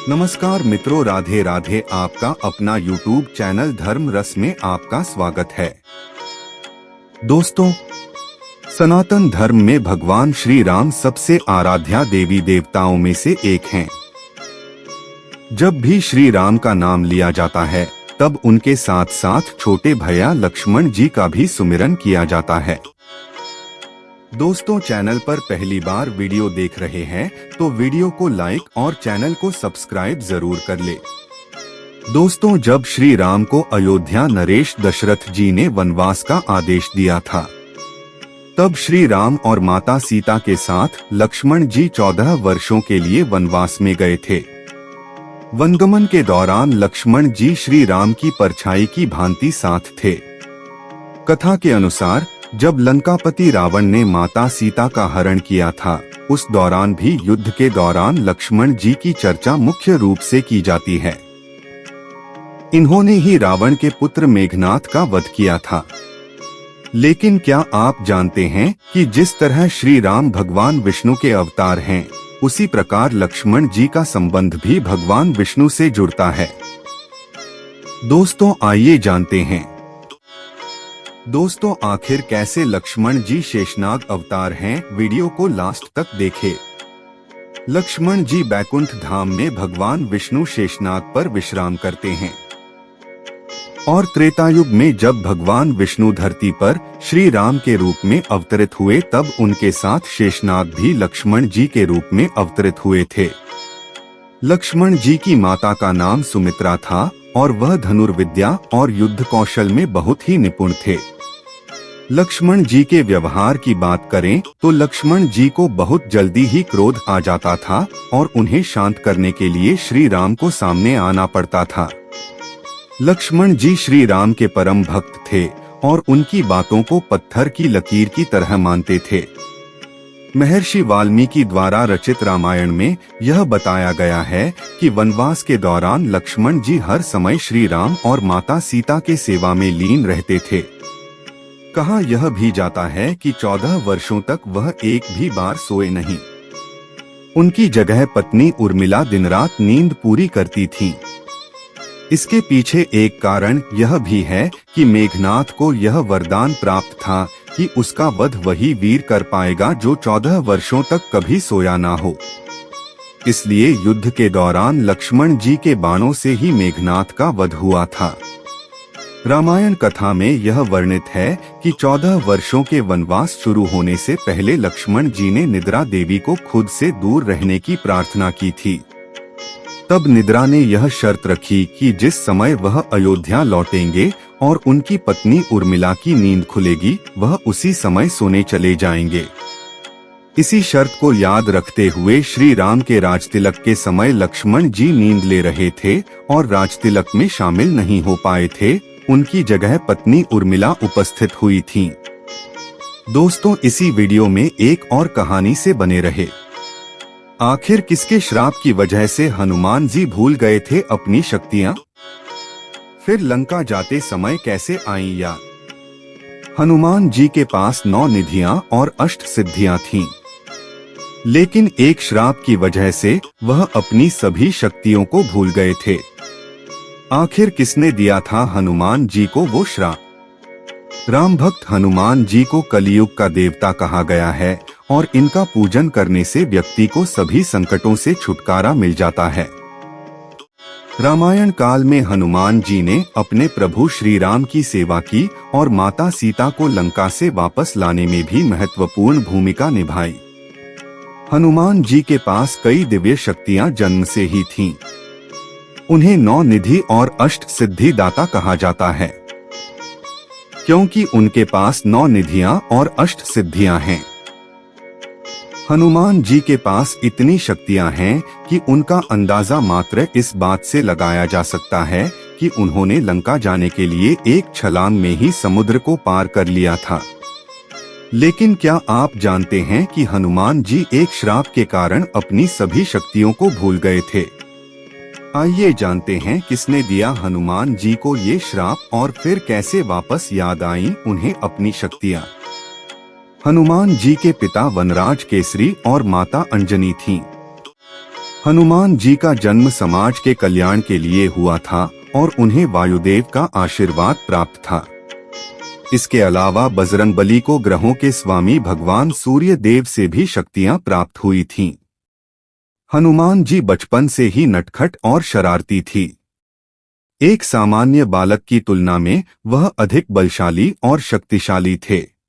नमस्कार मित्रों, राधे राधे। आपका अपना YouTube चैनल धर्म रस में आपका स्वागत है। दोस्तों, सनातन धर्म में भगवान श्री राम सबसे आराध्या देवी देवताओं में से एक हैं। जब भी श्री राम का नाम लिया जाता है तब उनके साथ साथ छोटे भैया लक्ष्मण जी का भी सुमिरन किया जाता है। दोस्तों, चैनल पर पहली बार वीडियो देख रहे हैं तो वीडियो को लाइक और चैनल को सब्सक्राइब जरूर कर ले। दोस्तों, जब श्री राम को अयोध्या नरेश दशरथ जी ने वनवास का आदेश दिया था तब श्री राम और माता सीता के साथ लक्ष्मण जी 14 वर्षों के लिए वनवास में गए थे। वनगमन के दौरान लक्ष्मण जी श्री राम की परछाई की भांति साथ थे। कथा के अनुसार जब लंकापति रावण ने माता सीता का हरण किया था उस दौरान भी युद्ध के दौरान लक्ष्मण जी की चर्चा मुख्य रूप से की जाती है। इन्होंने ही रावण के पुत्र मेघनाथ का वध किया था। लेकिन क्या आप जानते हैं कि जिस तरह श्री राम भगवान विष्णु के अवतार हैं, उसी प्रकार लक्ष्मण जी का संबंध भी भगवान विष्णु से जुड़ता है। दोस्तों, आइए जानते हैं। दोस्तों, आखिर कैसे लक्ष्मण जी शेषनाग अवतार हैं, वीडियो को लास्ट तक देखें। लक्ष्मण जी बैकुंठ धाम में भगवान विष्णु शेषनाग पर विश्राम करते हैं और त्रेतायुग में जब भगवान विष्णु धरती पर श्री राम के रूप में अवतरित हुए तब उनके साथ शेषनाग भी लक्ष्मण जी के रूप में अवतरित हुए थे। लक्ष्मण जी की माता का नाम सुमित्रा था और वह धनुर्विद्या और युद्ध कौशल में बहुत ही निपुण थे। लक्ष्मण जी के व्यवहार की बात करें तो लक्ष्मण जी को बहुत जल्दी ही क्रोध आ जाता था और उन्हें शांत करने के लिए श्री राम को सामने आना पड़ता था। लक्ष्मण जी श्री राम के परम भक्त थे और उनकी बातों को पत्थर की लकीर की तरह मानते थे। महर्षि वाल्मीकि द्वारा रचित रामायण में यह बताया गया है कि वनवास के दौरान लक्ष्मण जी हर समय श्री राम और माता सीता के सेवा में लीन रहते थे। कहा यह भी जाता है कि 14 वर्षों तक वह एक भी बार सोए नहीं। उनकी जगह पत्नी उर्मिला दिन रात नींद पूरी करती थीं। इसके पीछे एक कारण यह भी है कि मेघनाथ को यह वरदान प्राप्त था कि उसका वध वही वीर कर पाएगा जो 14 वर्षों तक कभी सोया ना हो। इसलिए युद्ध के दौरान लक्ष्मण जी के बाणों से ही मेघनाथ का वध हुआ था। रामायण कथा में यह वर्णित है कि 14 वर्षों के वनवास शुरू होने से पहले लक्ष्मण जी ने निद्रा देवी को खुद से दूर रहने की प्रार्थना की थी। तब निद्रा ने यह शर्त रखी कि जिस समय वह अयोध्या लौटेंगे और उनकी पत्नी उर्मिला की नींद खुलेगी वह उसी समय सोने चले जाएंगे। इसी शर्त को याद रखते हुए श्री राम के राजतिलक के समय लक्ष्मण जी नींद ले रहे थे और राजतिलक में शामिल नहीं हो पाए थे। उनकी जगह पत्नी उर्मिला उपस्थित हुई थीं। दोस्तों, इसी वीडियो में एक और कहानी से बने रहे। आखिर किसके श्राप की वजह से हनुमान जी भूल गए थे अपनी शक्तियां? फिर लंका जाते समय कैसे आईं याद? हनुमान जी के पास 9 निधियां और 8 सिद्धियां थीं, लेकिन एक श्राप की वजह से वह अपनी सभी शक्तियों को भूल गए थे। आखिर किसने दिया था हनुमान जी को वो श्राप? राम भक्त हनुमान जी को कलियुग का देवता कहा गया है और इनका पूजन करने से व्यक्ति को सभी संकटों से छुटकारा मिल जाता है। रामायण काल में हनुमान जी ने अपने प्रभु श्री राम की सेवा की और माता सीता को लंका से वापस लाने में भी महत्वपूर्ण भूमिका निभाई। हनुमान जी के पास कई दिव्य शक्तियां जन्म से ही थीं। उन्हें 9 निधि और 8 सिद्धि दाता कहा जाता है क्योंकि उनके पास 9 निधियां और 8 सिद्धियां हैं। हनुमान जी के पास इतनी शक्तियां हैं कि उनका अंदाजा मात्र इस बात से लगाया जा सकता है कि उन्होंने लंका जाने के लिए एक छलांग में ही समुद्र को पार कर लिया था। लेकिन क्या आप जानते हैं कि हनुमान जी एक श्राप के कारण अपनी सभी शक्तियों को भूल गए थे? आइए जानते हैं किसने दिया हनुमान जी को ये श्राप और फिर कैसे वापस याद आईं उन्हें अपनी शक्तियां। हनुमान जी के पिता वनराज केसरी और माता अंजनी थीं। हनुमान जी का जन्म समाज के कल्याण के लिए हुआ था और उन्हें वायुदेव का आशीर्वाद प्राप्त था। इसके अलावा बजरंगबली को ग्रहों के स्वामी भगवान सूर्य देव से भी शक्तियां प्राप्त हुई थीं। हनुमान जी बचपन से ही नटखट और शरारती थी। एक सामान्य बालक की तुलना में वह अधिक बलशाली और शक्तिशाली थे।